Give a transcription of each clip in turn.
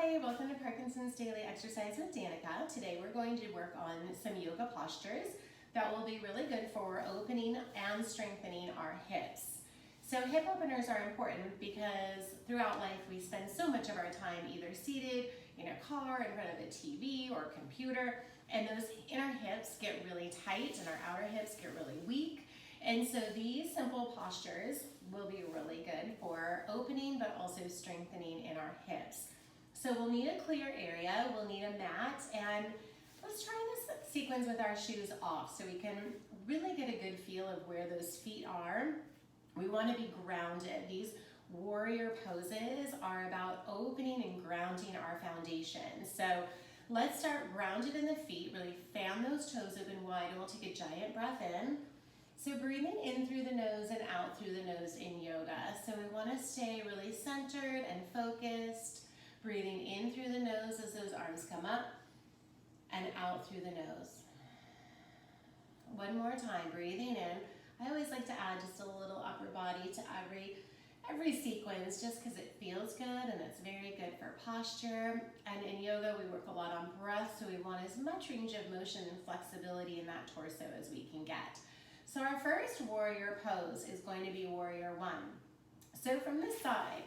Hi, welcome to Parkinson's Daily Exercise with Danica. Today we're going to work on some yoga postures that will be really good for opening and strengthening our hips. So hip openers are important because throughout life we spend so much of our time either seated in a car, in front of a TV or computer, and those inner hips get really tight and our outer hips get really weak. And so these simple postures will be really good for opening but also strengthening in our hips. So we'll need a clear area, we'll need a mat, and let's try this sequence with our shoes off so we can really get a good feel of where those feet are. We want to be grounded. These warrior poses are about opening and grounding our foundation. So let's start grounded in the feet, really fan those toes open wide, and we'll take a giant breath in. So breathing in through the nose and out through the nose in yoga. So we want to stay really centered and focused. Breathing in through the nose as those arms come up and out through the nose. One more time, breathing in. I always like to add just a little upper body to every sequence just because it feels good and it's very good for posture. And in yoga, we work a lot on breath, so we want as much range of motion and flexibility in that torso as we can get. So our first warrior pose is going to be warrior one. So from this side,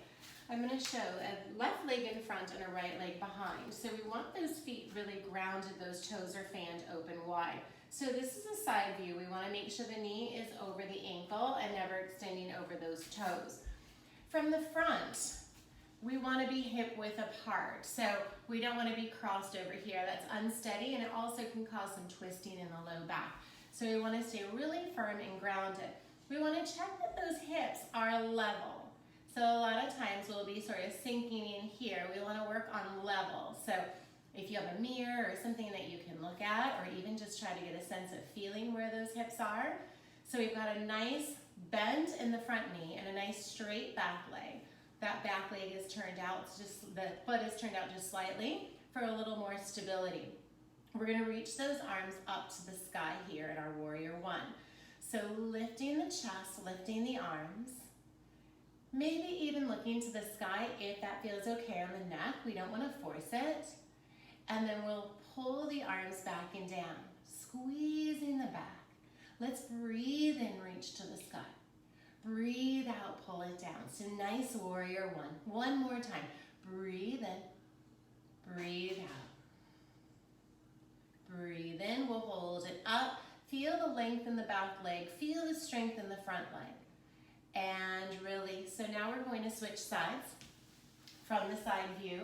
I'm going to show a left leg in front and a right leg behind. So we want those feet really grounded, those toes are fanned open wide. So this is a side view. We want to make sure the knee is over the ankle and never extending over those toes. From the front, we want to be hip width apart. So we don't want to be crossed over here. That's unsteady, and it also can cause some twisting in the low back. So we want to stay really firm and grounded. We want to check that those hips are level. So a lot of times we'll be sort of sinking in here. We want to work on level. So if you have a mirror or something that you can look at, or even just try to get a sense of feeling where those hips are. So we've got a nice bend in the front knee and a nice straight back leg. That back leg is turned out, the foot is turned out just slightly for a little more stability. We're going to reach those arms up to the sky here in our warrior one. So lifting the chest, lifting the arms. Maybe even looking to the sky if that feels okay on the neck. We don't want to force it. And then we'll pull the arms back and down, squeezing the back. Let's breathe in, reach to the sky. Breathe out, pull it down. So nice warrior one. One more time. Breathe in, breathe out. Breathe in, we'll hold it up. Feel the length in the back leg. Feel the strength in the front leg. And really, so now we're going to switch sides from the side view.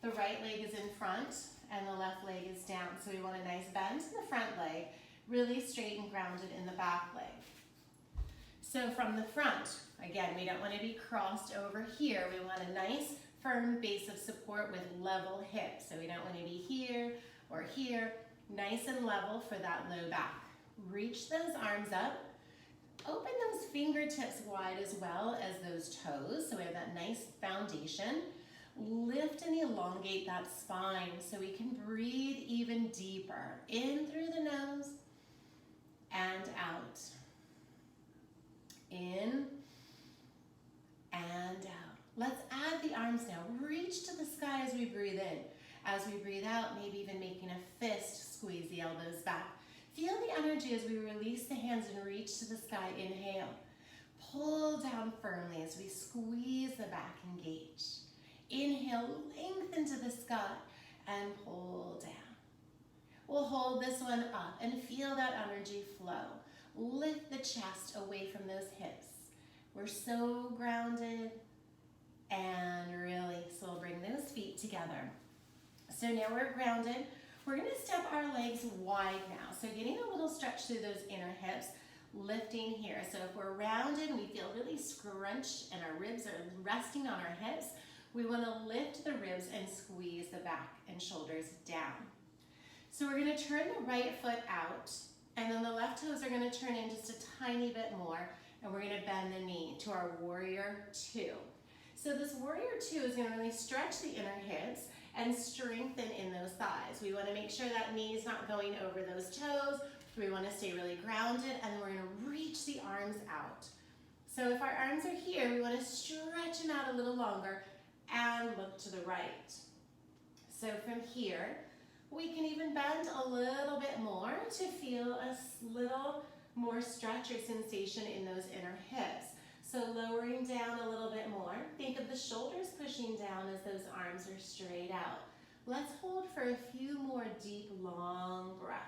The right leg is in front and the left leg is down. So we want a nice bend in the front leg, really straight and grounded in the back leg. So from the front, again, we don't want to be crossed over here. We want a nice firm base of support with level hips. So we don't want to be here or here. Nice and level for that low back. Reach those arms up. Open those fingertips wide as well as those toes, so we have that nice foundation. Lift and elongate that spine so we can breathe even deeper. In through the nose and out. In and out. Let's add the arms now. Reach to the sky as we breathe in. As we breathe out, maybe even making a fist, squeeze the elbows back. Feel the energy as we release the hands and reach to the sky. Inhale. Pull down firmly as we squeeze the back, engage. Inhale, lengthen to the sky and pull down. We'll hold this one up and feel that energy flow. Lift the chest away from those hips. We're so grounded and really, so we'll bring those feet together. So now we're grounded. We're going to step our legs wide now. So getting a little stretch through those inner hips, lifting here. So if we're rounded and we feel really scrunched and our ribs are resting on our hips, we want to lift the ribs and squeeze the back and shoulders down. So we're going to turn the right foot out, and then the left toes are going to turn in just a tiny bit more, and we're going to bend the knee to our warrior two. So this warrior two is going to really stretch the inner hips and strengthen in those thighs. We want to make sure that knee is not going over those toes. We want to stay really grounded, and then we're going to reach the arms out. So if our arms are here, we want to stretch them out a little longer and look to the right. So from here, we can even bend a little bit more to feel a little more stretch or sensation in those inner hips. So lowering down a little bit more. Think of the shoulders pushing down as those arms are straight out. Let's hold for a few more deep, long breaths.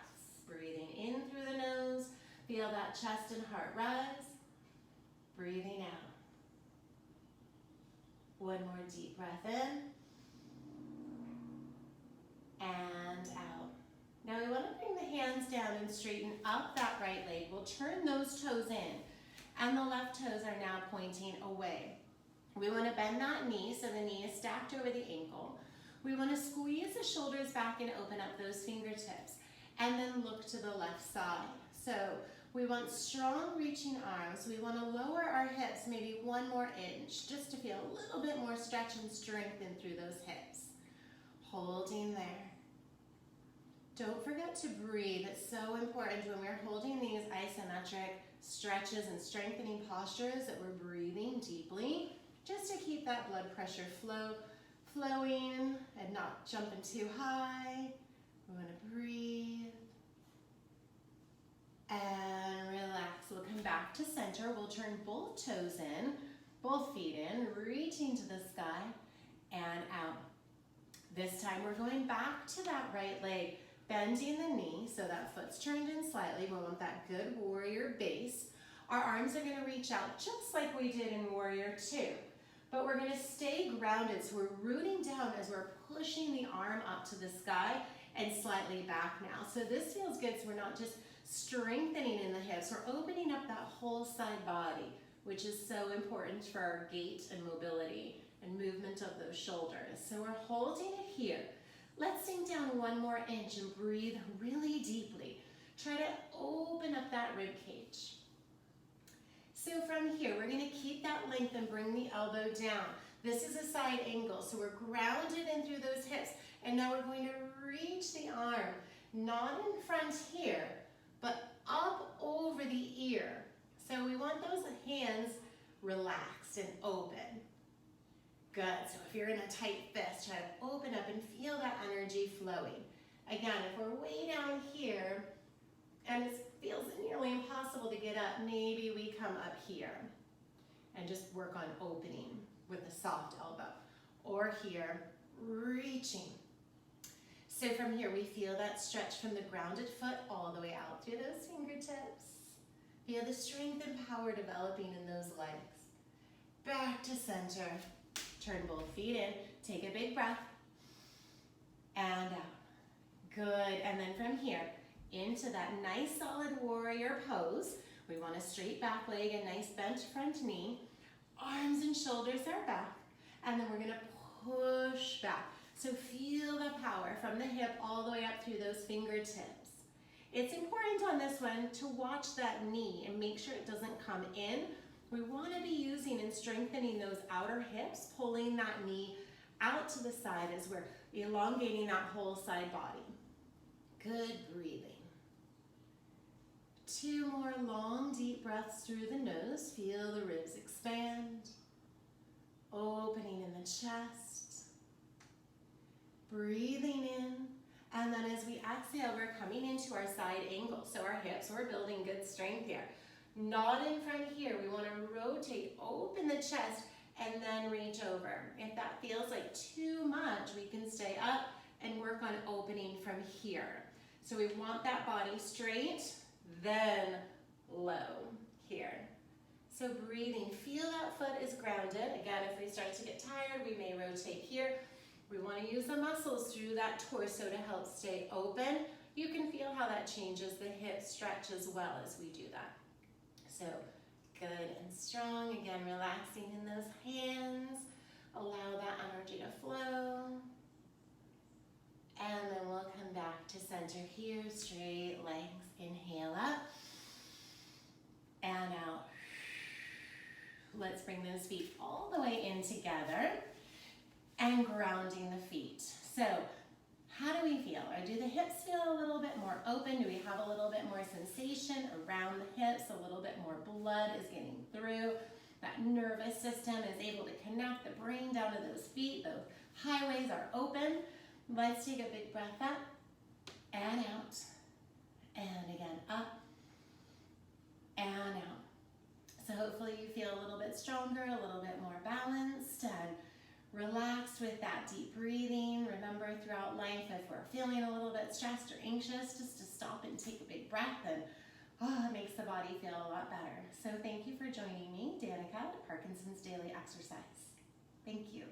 Breathing in through the nose. Feel that chest and heart rise. Breathing out. One more deep breath in. And out. Now we want to bring the hands down and straighten up that right leg. We'll turn those toes in. And the left toes are now pointing away. We want to bend that knee so the knee is stacked over the ankle. We want to squeeze the shoulders back and open up those fingertips. And then look to the left side. So we want strong reaching arms. We want to lower our hips maybe 1 more inch just to feel a little bit more stretch and strengthen through those hips. Holding there. Don't forget to breathe. It's so important when we're holding these isometric stretches and strengthening postures that we're breathing deeply just to keep that blood pressure flowing and not jumping too high. We want to breathe and relax. We'll come back to center. We'll turn both toes in, both feet in, reaching to the sky and out. This time we're going back to that right leg, bending the knee so that foot's turned in slightly. We want that good warrior base. Our arms are going to reach out just like we did in warrior 2. But we're going to stay grounded, so we're rooting down as we're pushing the arm up to the sky and slightly back now. So this feels good, so we're not just strengthening in the hips, we're opening up that whole side body, which is so important for our gait and mobility and movement of those shoulders. So we're holding it here. Let's sink down 1 more inch and breathe really deeply. Try to open up that rib cage. So from here, we're going to keep that length and bring the elbow down. This is a side angle, so we're grounded in through those hips. And now we're going to reach the arm, not in front here, but up over the ear. So we want those hands relaxed and open. Good, so if you're in a tight fist, try to open up and feel that energy flowing. Again, if we're way down here and it feels nearly impossible to get up, maybe we come up here and just work on opening with a soft elbow. Or here, reaching. So from here, we feel that stretch from the grounded foot all the way out through those fingertips. Feel the strength and power developing in those legs. Back to center. Turn both feet in. Take a big breath. And out. Good. And then from here, into that nice solid warrior pose. We want a straight back leg, a nice bent front knee. Arms and shoulders are back. And then we're going to push back. So feel the power from the hip all the way up through those fingertips. It's important on this one to watch that knee and make sure it doesn't come in. We want to be using and strengthening those outer hips, pulling that knee out to the side as we're elongating that whole side body. Good breathing. 2 more long, deep breaths through the nose. Feel the ribs expand. Opening in the chest. Breathing in. And then as we exhale, we're coming into our side angle. So our hips, we're building good strength here. Not in front here. We want to rotate, open the chest, and then reach over. If that feels like too much, we can stay up and work on opening from here. So we want that body straight, then low here. So breathing, feel that foot is grounded. Again, if we start to get tired, we may rotate here. We want to use the muscles through that torso to help stay open. You can feel how that changes the hip stretch as well as we do that. So good and strong. Again, relaxing in those hands. Allow that energy to flow. And then we'll come back to center here. Straight legs. Inhale up and out. Let's bring those feet all the way in together and grounding the feet. So how do we feel? Or do the hips feel a little bit more open? Do we have a little bit more sensation around the hips? A little bit more blood is getting through. That nervous system is able to connect the brain down to those feet. Those highways are open. Let's take a big breath up and out. And again, up and out. So hopefully you feel a little bit stronger, a little bit more balanced and relaxed with that deep breathing. Remember, throughout life, if we're feeling a little bit stressed or anxious, just to stop and take a big breath, and it makes the body feel a lot better. So thank you for joining me, Danica, at Parkinson's Daily Exercise. Thank you.